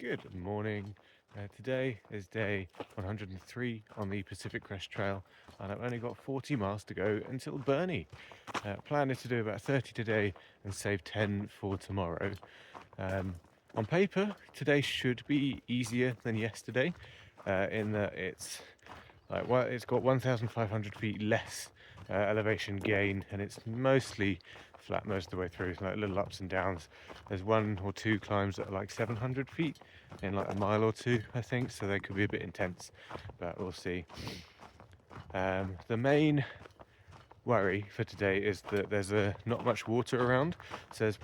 Good morning. Today is day 103 on the Pacific Crest Trail, and I've only got 40 miles to go until Burnie. Plan is to do about 30 today and save 10 for tomorrow. On paper, today should be easier than yesterday, in that it's got 1,500 feet less elevation gain, and it's mostly flat most of the way through. It's like little ups and downs. There's one or two climbs that are like 700 feet in like a mile or two, I think, so they could be a bit intense, but we'll see. The main worry for today is that there's not much water around. So there's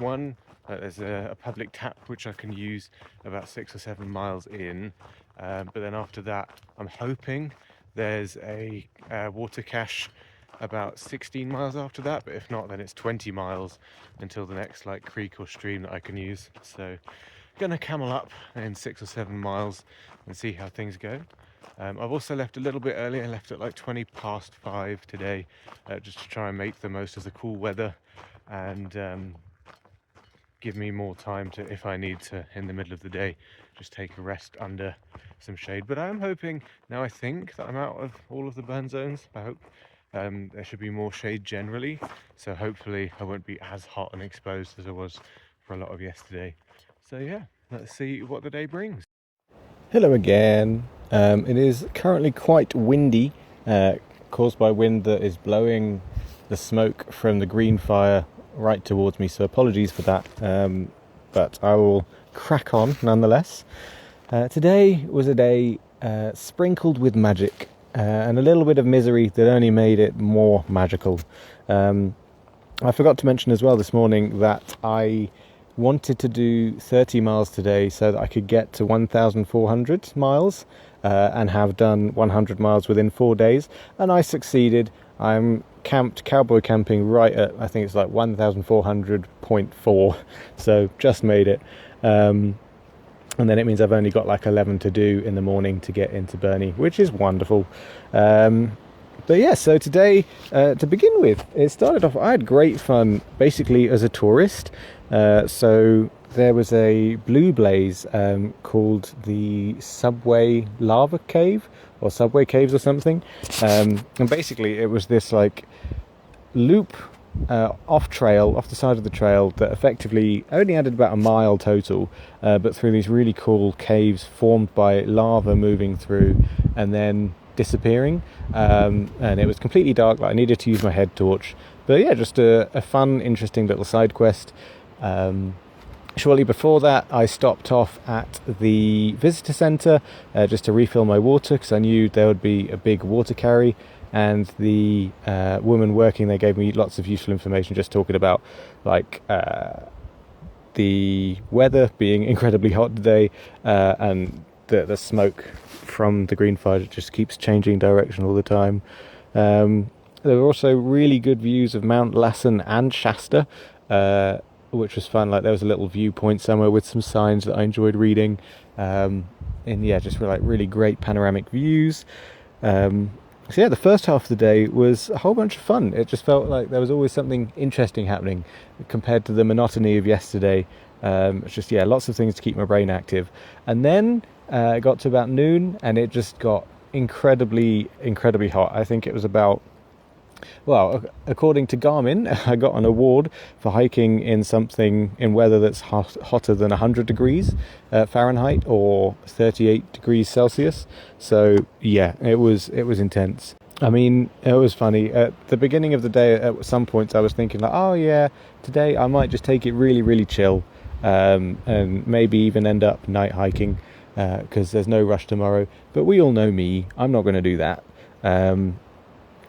a public tap which I can use about 6 or 7 miles in, but then after that I'm hoping there's a water cache about 16 miles after that, but if not, then it's 20 miles until the next like creek or stream that I can use. So gonna camel up in 6 or 7 miles and see how things go. I've also left a little bit early. I left at like 20 past 5 today, just to try and make the most of the cool weather and give me more time to, if I need to, in the middle of the day, just take a rest under some shade. But I am hoping, now I think that I'm out of all of the burn zones, I hope there should be more shade generally. So hopefully I won't be as hot and exposed as I was for a lot of yesterday. So yeah, let's see what the day brings. Hello again. It is currently quite windy, caused by wind that is blowing the smoke from the green fire right towards me, so apologies for that, but I will crack on nonetheless. Today was a day sprinkled with magic and a little bit of misery that only made it more magical. I forgot to mention as well this morning that I wanted to do 30 miles today so that I could get to 1,400 miles and have done 100 miles within 4 days, and I succeeded. I'm camped, cowboy camping, right at, I think it's like 1,400.4, so just made it. And then it means I've only got like 11 to do in the morning to get into Burnie, which is wonderful. But yeah, so today, to begin with, it started off, I had great fun basically as a tourist. So there was a blue blaze called the Subway Lava Cave, or Subway Caves or something. And basically it was this like loop off the side of the trail that effectively only added about a mile total, but through these really cool caves formed by lava moving through and then disappearing, and it was completely dark. Like I needed to use my head torch, but yeah, just a fun, interesting little side quest. Shortly before that, I stopped off at the visitor centre just to refill my water, because I knew there would be a big water carry, and the woman working there gave me lots of useful information, just talking about like the weather being incredibly hot today, and the smoke from the green fire just keeps changing direction all the time. There were also really good views of Mount Lassen and Shasta, which was fun. Like there was a little viewpoint somewhere with some signs that I enjoyed reading, and yeah, just like really great panoramic views. So yeah, the first half of the day was a whole bunch of fun. It just felt like there was always something interesting happening compared to the monotony of yesterday. It's just, yeah, lots of things to keep my brain active. And then it got to about noon and it just got incredibly hot. I think it was about, well, according to Garmin, I got an award for hiking in weather that's hotter than 100 degrees Fahrenheit or 38 degrees Celsius. So yeah, it was intense. I mean, it was funny. At the beginning of the day, at some points I was thinking like, oh yeah, today I might just take it really, really chill, and maybe even end up night hiking, because there's no rush tomorrow. But we all know me, I'm not going to do that.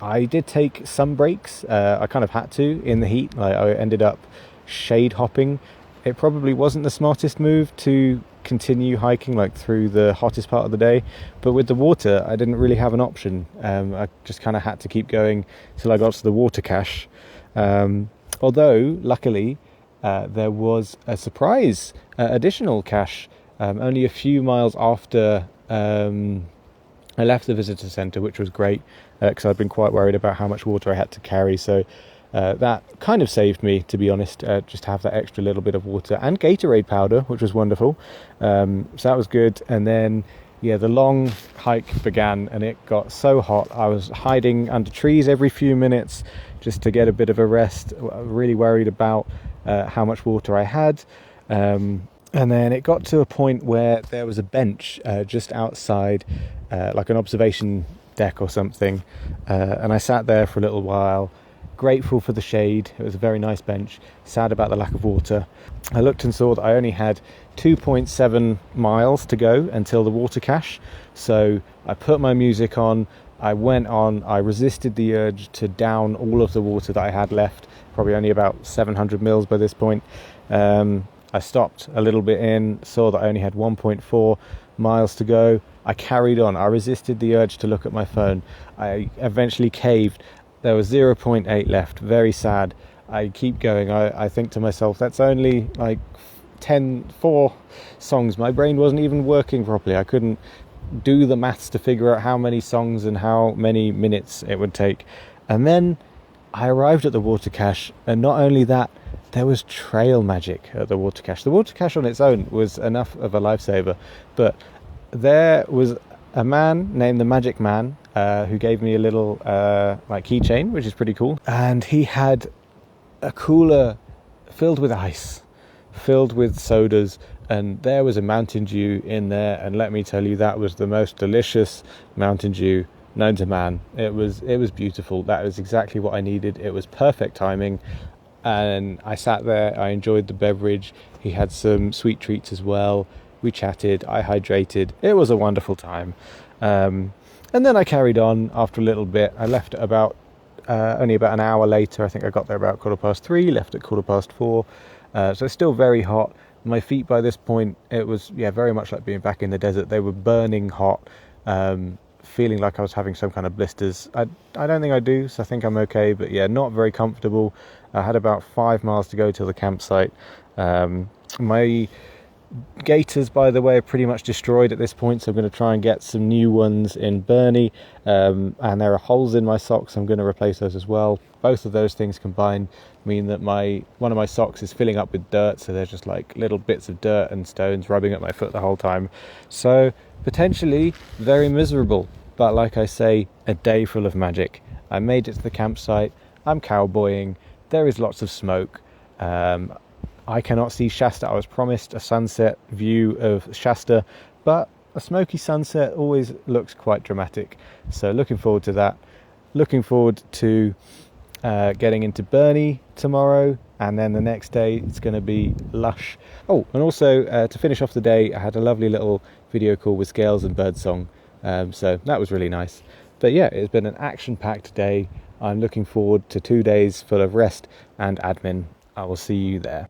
I did take some breaks. I kind of had to in the heat. Like I ended up shade hopping. It probably wasn't the smartest move to continue hiking like through the hottest part of the day, but with the water I didn't really have an option. I just kind of had to keep going till I got to the water cache. Although luckily there was a surprise additional cache only a few miles after I left the visitor centre, which was great, because I'd been quite worried about how much water I had to carry. So That kind of saved me, to be honest, just to have that extra little bit of water and Gatorade powder, which was wonderful. So that was good. And then, yeah, the long hike began and it got so hot. I was hiding under trees every few minutes just to get a bit of a rest. Really worried about how much water I had. And then it got to a point where there was a bench just outside, like an observation deck or something. And I sat there for a little while, grateful for the shade. It was a very nice bench, sad about the lack of water. I looked and saw that I only had 2.7 miles to go until the water cache. So I put my music on, I went on, I resisted the urge to down all of the water that I had left, probably only about 700 mils by this point. I stopped a little bit in, saw that I only had 1.4 miles to go. I carried on. I resisted the urge to look at my phone. I eventually caved. There was 0.8 left. Very sad. I keep going. I think to myself, that's only like 4 songs. My brain wasn't even working properly. I couldn't do the maths to figure out how many songs and how many minutes it would take. And then I arrived at the water cache, and not only that, there was trail magic at the water cache. The water cache on its own was enough of a lifesaver, but there was a man named the Magic Man who gave me a little like keychain, which is pretty cool. And he had a cooler filled with ice, filled with sodas, and there was a Mountain Dew in there. And let me tell you, that was the most delicious Mountain Dew known to man. It was beautiful. That was exactly what I needed. It was perfect timing. And I sat there, I enjoyed the beverage. He had some sweet treats as well. We chatted, I hydrated. It was a wonderful time. And then I carried on after a little bit. I left at about only about an hour later. I think I got there about 3:15, left at 4:15. So it's still very hot. My feet by this point, it was very much like being back in the desert. They were burning hot, feeling like I was having some kind of blisters. I don't think I do, so I think I'm okay, but yeah, not very comfortable. I had about 5 miles to go to the campsite. My gaiters, by the way, are pretty much destroyed at this point, so I'm going to try and get some new ones in Burney, and there are holes in my socks. I'm going to replace those as well. Both of those things combined mean that one of my socks is filling up with dirt, so there's just like little bits of dirt and stones rubbing at my foot the whole time. So potentially very miserable, but like I say, a day full of magic. I made it to the campsite. I'm cowboying. There is lots of smoke. I cannot see Shasta. I was promised a sunset view of Shasta, but a smoky sunset always looks quite dramatic. So looking forward to that. Looking forward to getting into Burney tomorrow, and then the next day it's going to be lush. Oh, and also to finish off the day, I had a lovely little video call with Scales and Birdsong. So that was really nice. But yeah, it's been an action-packed day. I'm looking forward to 2 days full of rest and admin. I will see you there.